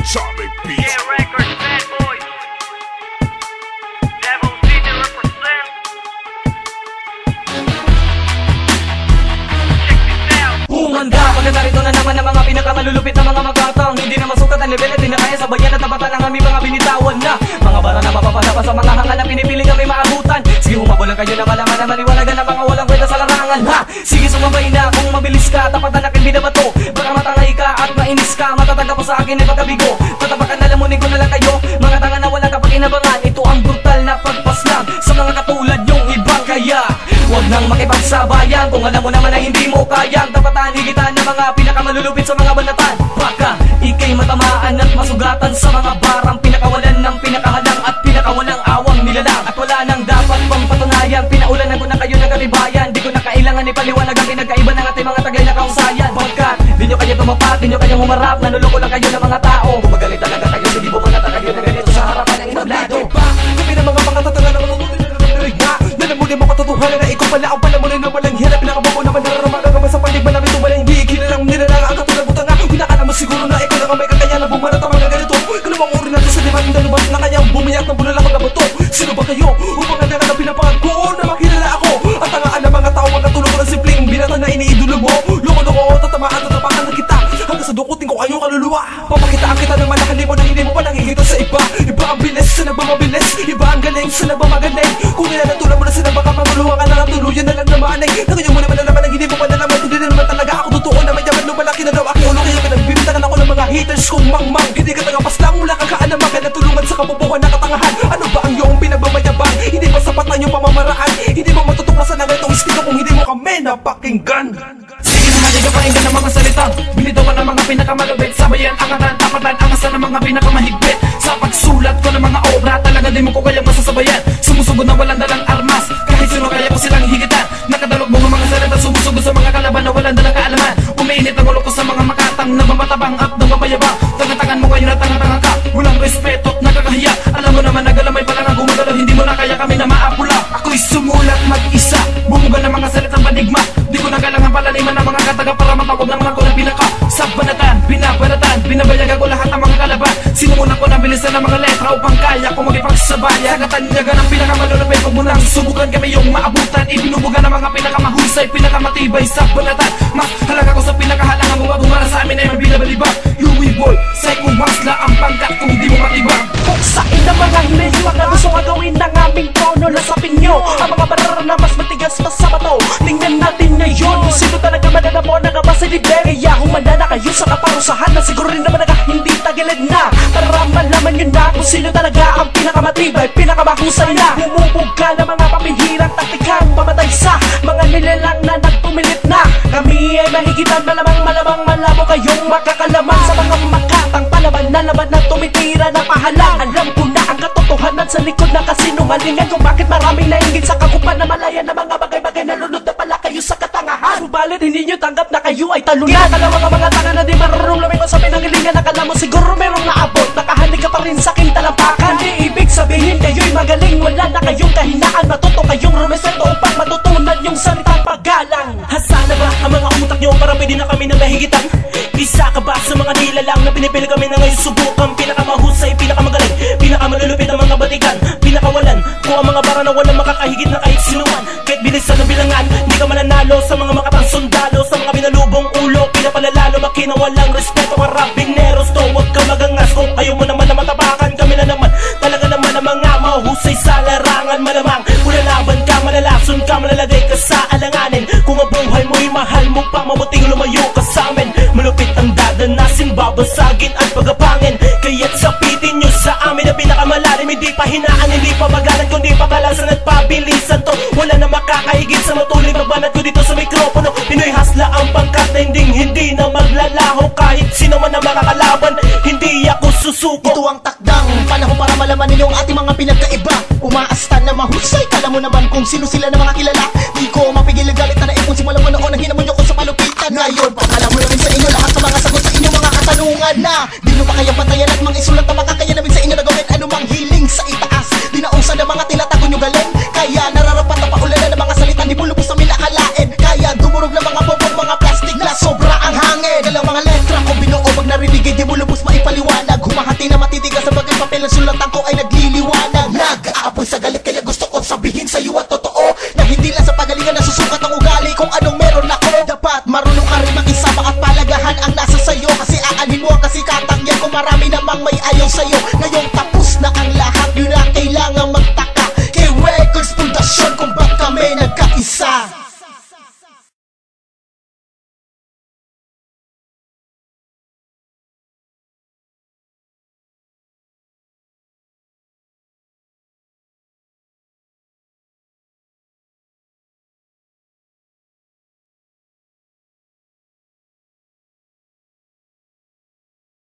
Atomic Beats. Yeah, records, bad boys. Devil City represent. Check this out. Humanda, pagka narito na naman ang mga pinakamalulupit na mga magatang. Hindi na masukat ang level at di na kaya sabayan at tapatan ang aming mga binitawan na mga bara na mapapasapa sa mga hangal na pinipiling kami maabutan. Sige, humabulan kayo na malaman na maliwanagan ang mga walang kwenta sa larangan. Ha! Sige, sumabay na kung mabilis ka, tapatan na aking binabato. Baka matangay ka at mainis ka, matataga pa sa akin ay pagkabigo. Tatapakan na lamunin ko na lang kayo, mga tanga na walang kapakinabangan. Ito ang brutal na pagpaslang sa mga katulad yung iba. Kaya huwag nang makipagsabayan kung alam mo naman na hindi mo kayang tapatan higitan ng mga pinakamalulupit sa mga banatan. Baka ikay matamaan at masugatan sa mga barang pinakawalan ng pinakahalang at pinakawalang awang nilalang. At wala nang dapat pang patunayan, pinaulanan ko na kayo ng katibayan. Di ko na kailangan ipaliwanag ang pinagkaiba ng ating mga taglay na kausayan. Pagkat di nyo kayo tumapat, di nyo kayo humarap, nanuloko lang kayo ng mga tao. Kung magaling talaga kayo, hindi bumanata kayo na ganito sa harapan ng itablado. Kami ng mga pangatatanga na matutunin na narinig na nalamunin mo katotohanan na ikaw pala ang palamunin na walang hirap. Pinakabago naman nararamagan ka sa paligman namin tumalang hindi ikinalang nilalang ang katulad buta nga. Hinaka naman siguro na ikaw lang ang may kakaya na bumanat ang mga ganito. Kalawang uri natin sa liman na lubas na kayang bumiyak ng bulalak na bato. Sino ba kayo? Upang ang na pinapangad ko na makilala ako. At tangaan ng mga tao magkatulog ko ng simpleng binata na iniidolo mo. Loko-loko o tatamaan at tapakan na kita hanggang sa dukutin ko kayong kaluluwa. Papakitaan kita ng malaki mo na hindi mo pa nakikita sa iba. Iba ang bilis, sana ba mabilis? Iba ang galing, sana ba magaling? Kung nilalatulan mo na sila baka mamuluhan ka na lang tuluyan na lang naman eh. Nagayon mo naman na naman ang hindi mo pa nalaman. Hindi na naman talaga ako totoo na may yaman. Lumalaki na daw aking ulo kaya pinagbibintangan ako ng mga haters kong mangmang. Hindi ka tagapas lang mula kang kaanamagan na tulungan sa kabubuhan na katangahan. Ano ba ang iyong pinagmamayabang? Hindi ba sapat ang iyong pamamaraan? Hindi mo matutuklasan ang itong estilo kung hindi mo kami napakinggan. Sige naman, di ka pakinggan ng mga salita. Binitawan ng mga pinakamalupit. Sabayan, angatan, tapatan, angasan ng mga pinakamahigpit. Sa pagsulat ko ng mga obra, talaga di mo ko kayang masasabayan. Sumusugod na walang dalang armas, kahit sino kaya ko silang higitan. Nakadalog mo mga salita, sumusugod sa mga kalaban na walang dalang kaalaman. Umiinit ang ulo ko sa mga makatang na mamatabang at nagmamayabang. Tangan-tangan mo ngayon at tangan-tangan ka, walang respeto at nakakahiya. Alam mo naman nagalamay pala nga gumagalaw, hindi mo na kaya kami na maapula. Ako'y sumulat mag-isa, bumuga ng mga salitang panigma. Di ko na kailangan palaliman ng mga kataga para matawag ng mga ko ng pinaka. Sa banatan, binabanatan, binabayagan ko lahat ng mga kalaban. Sinumunan ko ng bilisan ng mga letra upang kaya ko magipagsabayan. Sa katanyagan ng pinakamalulupit, huwag mo lang subukan kami yung maabutan. Ibinubugan ng mga pinakamahusay, pinakamatibay sa banatan. Mas halaga ko sa pinakahalangan mo, gumara sa amin ay mabinabalibag. Louis Boy, Psycho Masla ang pangkat kung di mo matibag. Buksain ang mga hilig, mga gusto gagawin ng aming trono. Lasapin nyo ang mga barara na mas matigas pa sa bato. Tingnan natin ngayon kung sino talaga mananamo na kabasa ni Blair. Kaya humanda na kayo sa kaparusahan na siguro rin naman na hindi tagilid na. Para malaman nyo na kung sino talaga ang pinakamatibay, pinakamahusay na. Humubog ka ng mga pamihirang taktikang pamatay sa mga nilalang na nagpumilit na. Kami ay mahigitan, malamang malabo kayong makakalaman sa mga makatang palaban na laban na tumitira na pahalang. Alam ko na ang katotohanan sa likod ng kasinungalingan kung bakit maraming nainggit sa kagupan na malaya na mga bagay-bagay na lunod na pala kayo sa katangahan. Subalit hindi nyo tanggap na kayo ay talunan. Ginagalawa ka mga tanga na di marunong lumiko sa pinanggalingan. Nakala mo siguro merong naabot, nakahanig ka pa rin sa aking talampakan. Di ibig sabihin kayo'y magaling, wala na kayong kahinaan. Matuto kayong rumeseto upang matutunan yung salitang paggalang. Hasa na ba ang mga utak nyo para pwede na kami na mahigitan? Isa ka ba sa mga nilalang na pinipili kami na ngayon subukan? Pinakamahusay, pinakamagaling, pinakamalulupit ang mga batikan. Pinakawalan ko ang mga bara na walang makakahigit na kahit sinuman. Kahit bilisan ng bilangan, hindi ka mananalo sa mga makatang sundalo. Sa mga binalubong ulo, pinapalalalo, makina walang respeto. Karabineros to, huwag ka magangas. Kung ayaw mo naman na matapakan, kami na naman. Talaga naman ang mga mahusay sa larangan. Malamang kung lalaban ka, malalason ka, malalagay ka sa alanganin. Kung ang buhay mo'y mahal mo pa, mabuting lumayo ka sa amin. Malupit ang dadanasin, babasagin at pagapangin. Kaya't sapitin nyo sa amin na pinakamalalim. Hindi pa hinaan, hindi pa bagalan, kundi pakalasan at pabilisan to. Wala na makakahigit sa matuloy na banat ko dito sa mikropono. Pinoy hasla ang pangkat na hindi na maglalaho. Kahit sino man na makakalaban, hindi ako susuko. Ito ang takdang panahon para malaman ninyong ating mga pinagkaiba. Umaasta na mahusay, kala mo naman kung sino sila na mga kilala. Di ko mapigil ang galit na naipon simula mo noon. Ang hinamon nyo ko sa palupitan. Ngayon, pakala mo namin sa inyo lahat ng mga sagot sa inyong mga katanungan na di nyo pa kaya patayan at mga isulat na makakaya namin sa inyo na gawin anumang hiling sa itaas. Di nausan ang mga tinatago nyo galing. Kaya nararapat na paulan na ng mga salita di mo lubos namin nakalain. Kaya dumurog na mga bobong, mga plastic na sobra ang hangin. Dalang mga letra ko binuo pag narinig di mo lubos maipaliwanag. sulatan ko ay